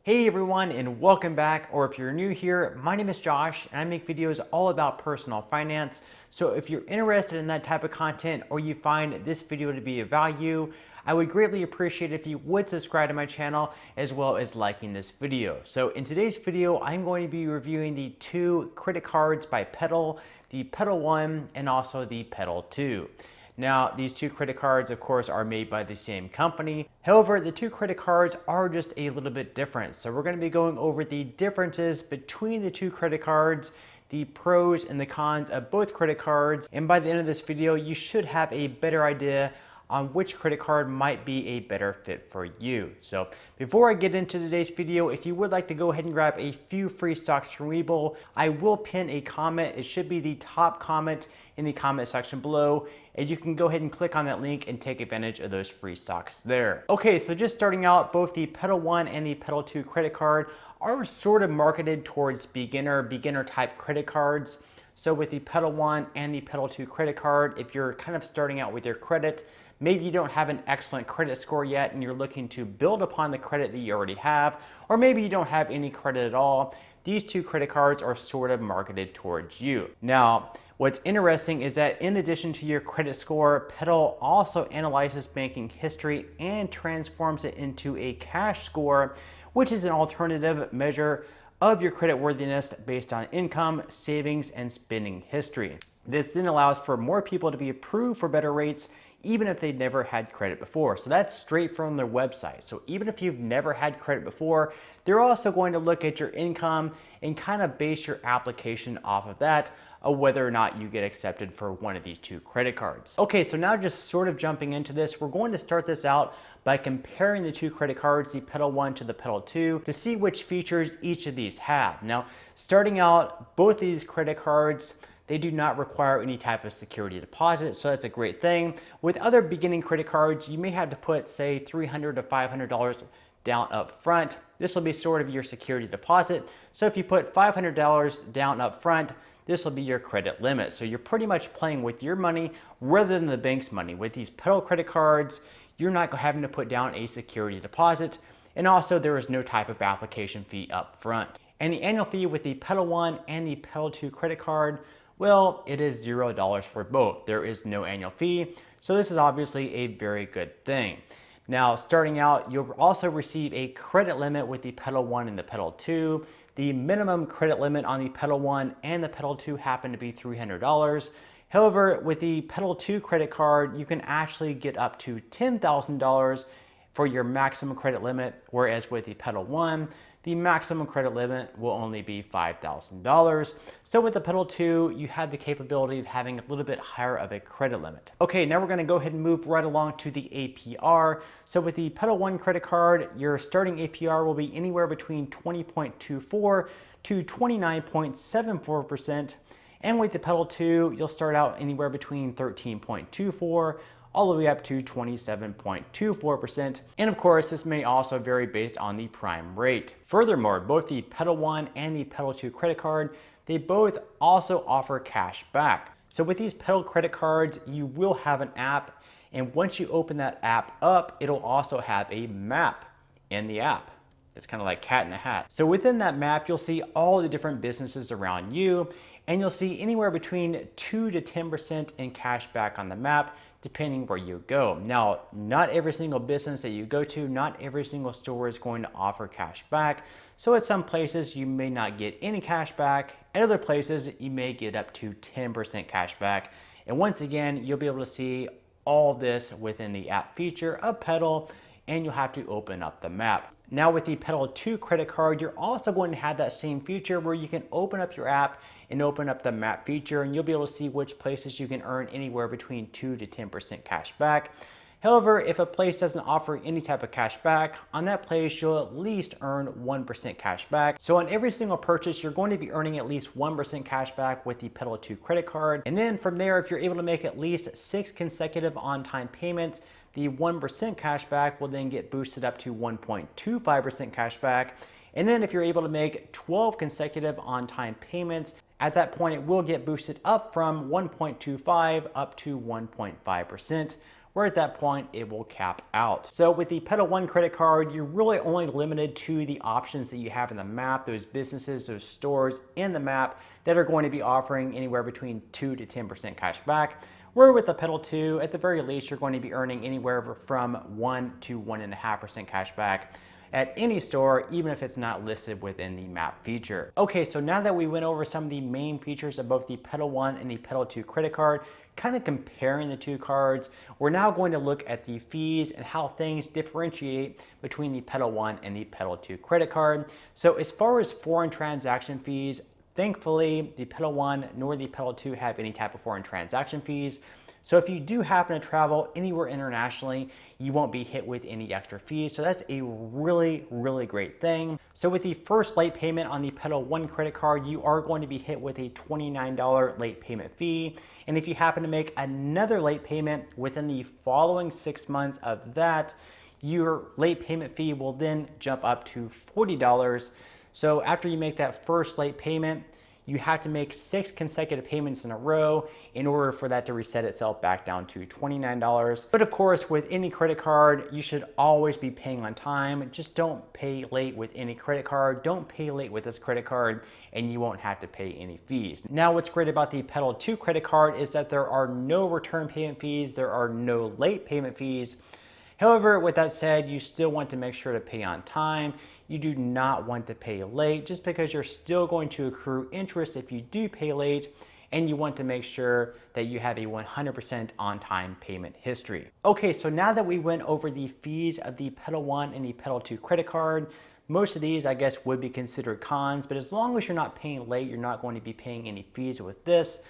Hey everyone, and welcome back, or if you're new here, my name is Josh and I make videos all about personal finance. So if you're interested in that type of content or you find this video to be of value, I would greatly appreciate if you would subscribe to my channel as well as liking this video. So in today's video, I'm going to be reviewing the two credit cards by Petal, the Petal 1 and also the Petal 2. Now, these two credit cards, of course, are made by the same company. However, the two credit cards are just a little bit different. So we're going to be going over the differences between the two credit cards, the pros and the cons of both credit cards. And by the end of this video, you should have a better idea on which credit card might be a better fit for you. So before I get into today's video, if you would like to go ahead and grab a few free stocks from Webull, I will pin a comment. It should be the top comment in the comment section below, and you can go ahead and click on that link and take advantage of those free stocks there. Okay, so just starting out, both the Petal 1 and the Petal 2 credit card are sort of marketed towards beginner type credit cards. So with the Petal 1 and the Petal 2 credit card, if you're kind of starting out with your credit, maybe you don't have an excellent credit score yet and you're looking to build upon the credit that you already have, or maybe you don't have any credit at all, these two credit cards are sort of marketed towards you. Now, what's interesting is that in addition to your credit score, Petal also analyzes banking history and transforms it into a cash score, which is an alternative measure of your credit worthiness based on income, savings, and spending history. This then allows for more people to be approved for better rates even if they'd never had credit before. So that's straight from their website. So even if you've never had credit before, they're also going to look at your income and kind of base your application off of that, of whether or not you get accepted for one of these two credit cards. Okay, so now just sort of jumping into this, we're going to start this out by comparing the two credit cards, the Petal 1 to the Petal 2, to see which features each of these have. Now, starting out, both of these credit cards, they do not require any type of security deposit, so that's a great thing. With other beginning credit cards, you may have to put, say, $300 to $500 down up front. This will be sort of your security deposit. So if you put $500 down up front, this will be your credit limit. So you're pretty much playing with your money rather than the bank's money. With these Petal credit cards, you're not having to put down a security deposit, and also there is no type of application fee up front. And the annual fee with the Petal 1 and the Petal 2 credit card, well, it is $0 for both. There is no annual fee, so this is obviously a very good thing. Now, starting out, you'll also receive a credit limit with the Petal 1 and the Petal 2. The minimum credit limit on the Petal 1 and the Petal 2 happen to be $300. However, with the Petal 2 credit card, you can actually get up to $10,000 for your maximum credit limit, whereas with the Petal 1, the maximum credit limit will only be $5,000. So with the Petal 2, you have the capability of having a little bit higher of a credit limit. Okay, now we're gonna go ahead and move right along to the APR. So with the Petal 1 credit card, your starting APR will be anywhere between 20.24 to 29.74%. And with the Petal 2, you'll start out anywhere between 13.24 all the way up to 27.24%. And of course, this may also vary based on the prime rate. Furthermore, both the Petal 1 and the Petal 2 credit card, they both also offer cash back. So with these Petal credit cards, you will have an app, and once you open that app up, it'll also have a map in the app. It's kind of like cat in a hat. So within that map, you'll see all the different businesses around you, and you'll see anywhere between 2 to 10% in cash back on the map, depending where you go. Now, not every single business that you go to, not every single store is going to offer cash back. So at some places, you may not get any cash back. At other places, you may get up to 10% cash back. And once again, you'll be able to see all this within the app feature of Petal, and you'll have to open up the map. Now with the Petal 2 credit card, you're also going to have that same feature where you can open up your app and open up the map feature, and you'll be able to see which places you can earn anywhere between 2 to 10% cash back. However, if a place doesn't offer any type of cash back, on that place you'll at least earn 1% cash back. So on every single purchase, you're going to be earning at least 1% cash back with the Petal 2 credit card. And then from there, if you're able to make at least 6 consecutive on-time payments, the 1% cash back will then get boosted up to 1.25% cash back. And then if you're able to make 12 consecutive on-time payments, at that point it will get boosted up from 1.25 up to 1.5%. where at that point it will cap out. So with the Petal One credit card, you're really only limited to the options that you have in the map, those businesses, those stores in the map that are going to be offering anywhere between 2 to 10% cash back. Where with the Petal 2, at the very least, you're going to be earning anywhere from 1 to 1.5% cash back at any store, even if it's not listed within the map feature. Okay, so now that we went over some of the main features of both the Petal One and the Petal 2 credit card, kind of comparing the two cards, we're now going to look at the fees and how things differentiate between the Petal One and the Petal 2 credit card. So as far as foreign transaction fees, thankfully, the Petal One nor the Petal 2 have any type of foreign transaction fees. So if you do happen to travel anywhere internationally, you won't be hit with any extra fees. So that's a really, really great thing. So with the first late payment on the Petal One credit card, you are going to be hit with a $29 late payment fee. And if you happen to make another late payment within the following 6 months of that, your late payment fee will then jump up to $40. So after you make that first late payment, you have to make 6 consecutive payments in a row in order for that to reset itself back down to $29. But of course, with any credit card, you should always be paying on time. Just don't pay late with any credit card. Don't pay late with this credit card and you won't have to pay any fees. Now, what's great about the Petal 2 credit card is that there are no return payment fees. There are no late payment fees. However, with that said, you still want to make sure to pay on time. You do not want to pay late just because you're still going to accrue interest if you do pay late, and you want to make sure that you have a 100% on-time payment history. Okay, so now that we went over the fees of the Petal One and the Petal 2 credit card, most of these I guess would be considered cons, but as long as you're not paying late, you're not going to be paying any fees with this.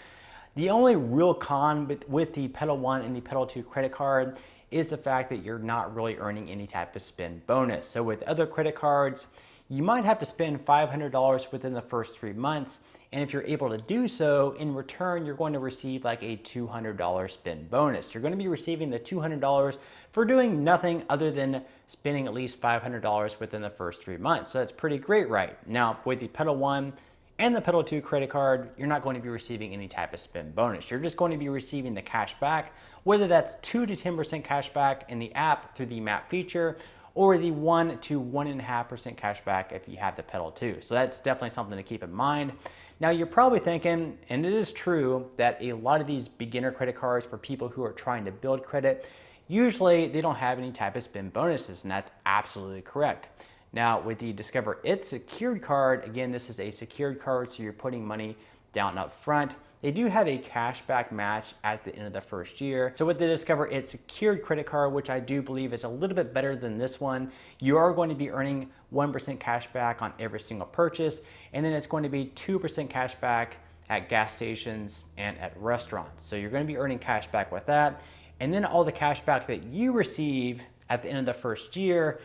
The only real con with the Petal One and the Petal 2 credit card is the fact that you're not really earning any type of spend bonus. So with other credit cards, you might have to spend $500 within the first 3 months. And if you're able to do so, in return, you're going to receive like a $200 spend bonus. You're going to be receiving the $200 for doing nothing other than spending at least $500 within the first 3 months. So that's pretty great, right? Now, with the Petal One and the Petal 2 credit card, you're not going to be receiving any type of spend bonus. You're just going to be receiving the cash back, whether that's 2 to 10% cash back in the app through the map feature, or the 1 to 1.5% cash back if you have the Petal 2. So that's definitely something to keep in mind. Now you're probably thinking, and it is true, that a lot of these beginner credit cards for people who are trying to build credit, usually they don't have any type of spend bonuses, and that's absolutely correct. Now with the Discover It secured card, again, this is a secured card, so you're putting money down up front. They do have a cashback match at the end of the first year. So with the Discover It secured credit card, which I do believe is a little bit better than this one, you are going to be earning 1% cash back on every single purchase, and then it's going to be 2% cash back at gas stations and at restaurants. So you're going to be earning cash back with that, and then all the cash back that you receive at the end of the first year,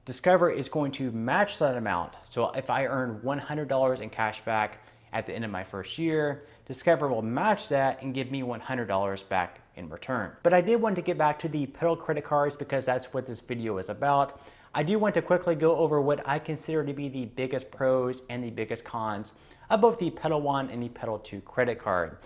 Discover is going to match that amount. So if I earn $100 in cash back at the end of my first year, Discover will match that and give me $100 back in return. But I did want to get back to the Petal credit cards because that's what this video is about. I do want to quickly go over what I consider to be the biggest pros and the biggest cons of both the Petal One and the Petal 2 credit card.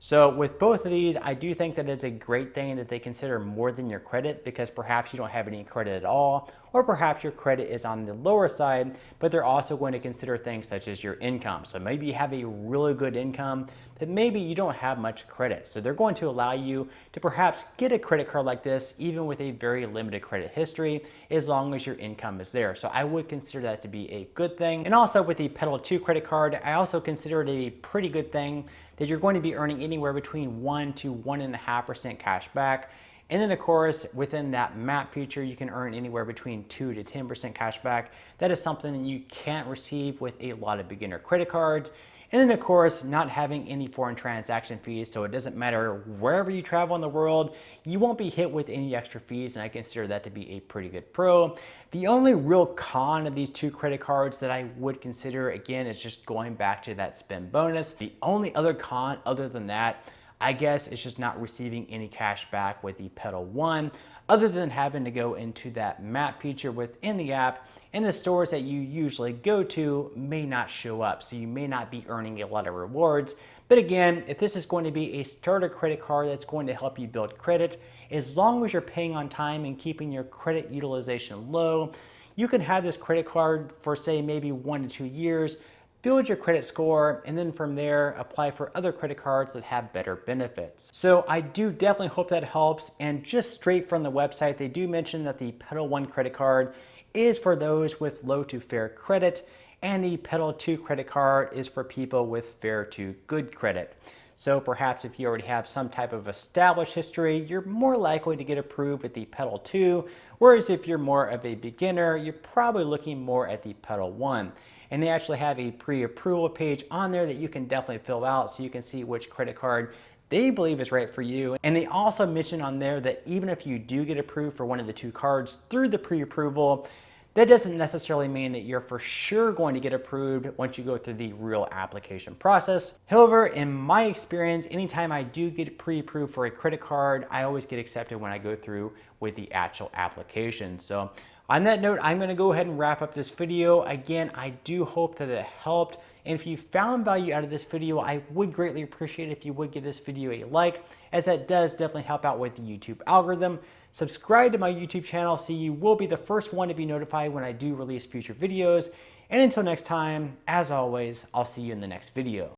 So with both of these, I do think that it's a great thing that they consider more than your credit, because perhaps you don't have any credit at all, or perhaps your credit is on the lower side, but they're also going to consider things such as your income. So maybe you have a really good income, but maybe you don't have much credit. So they're going to allow you to perhaps get a credit card like this, even with a very limited credit history, as long as your income is there. So I would consider that to be a good thing. And also with the Petal 2 credit card, I also consider it a pretty good thing that you're going to be earning anywhere between 1 to 1.5% cash back. And then of course, within that map feature, you can earn anywhere between 2 to 10% cash back. That is something that you can't receive with a lot of beginner credit cards. And then of course, not having any foreign transaction fees, so it doesn't matter wherever you travel in the world, you won't be hit with any extra fees, and I consider that to be a pretty good pro. The only real con of these two credit cards that I would consider, again, is just going back to that spend bonus. The only other con other than that, I guess, is just not receiving any cash back with the Petal One. other than having to go into that map feature within the app, and the stores that you usually go to may not show up. So you may not be earning a lot of rewards. But again, if this is going to be a starter credit card that's going to help you build credit, as long as you're paying on time and keeping your credit utilization low, you can have this credit card for say maybe 1 to 2 years, build your credit score, and then from there apply for other credit cards that have better benefits. So I do definitely hope that helps. And just straight from the website, they do mention that the Petal 1 credit card is for those with low to fair credit, and the Petal 2 credit card is for people with fair to good credit. So perhaps if you already have some type of established history, you're more likely to get approved with the Petal 2, whereas if you're more of a beginner, you're probably looking more at the Petal 1. And they actually have a pre-approval page on there that you can definitely fill out so you can see which credit card they believe is right for you. And they also mention on there that even if you do get approved for one of the 2 cards through the pre-approval, that doesn't necessarily mean that you're for sure going to get approved once you go through the real application process. However, in my experience, anytime I do get pre-approved for a credit card, I always get accepted when I go through with the actual application. So on that note, I'm going to go ahead and wrap up this video. Again, I do hope that it helped. And if you found value out of this video, I would greatly appreciate it if you would give this video a like, as that does definitely help out with the YouTube algorithm. Subscribe to my YouTube channel so you will be the first one to be notified when I do release future videos. And until next time, as always, I'll see you in the next video.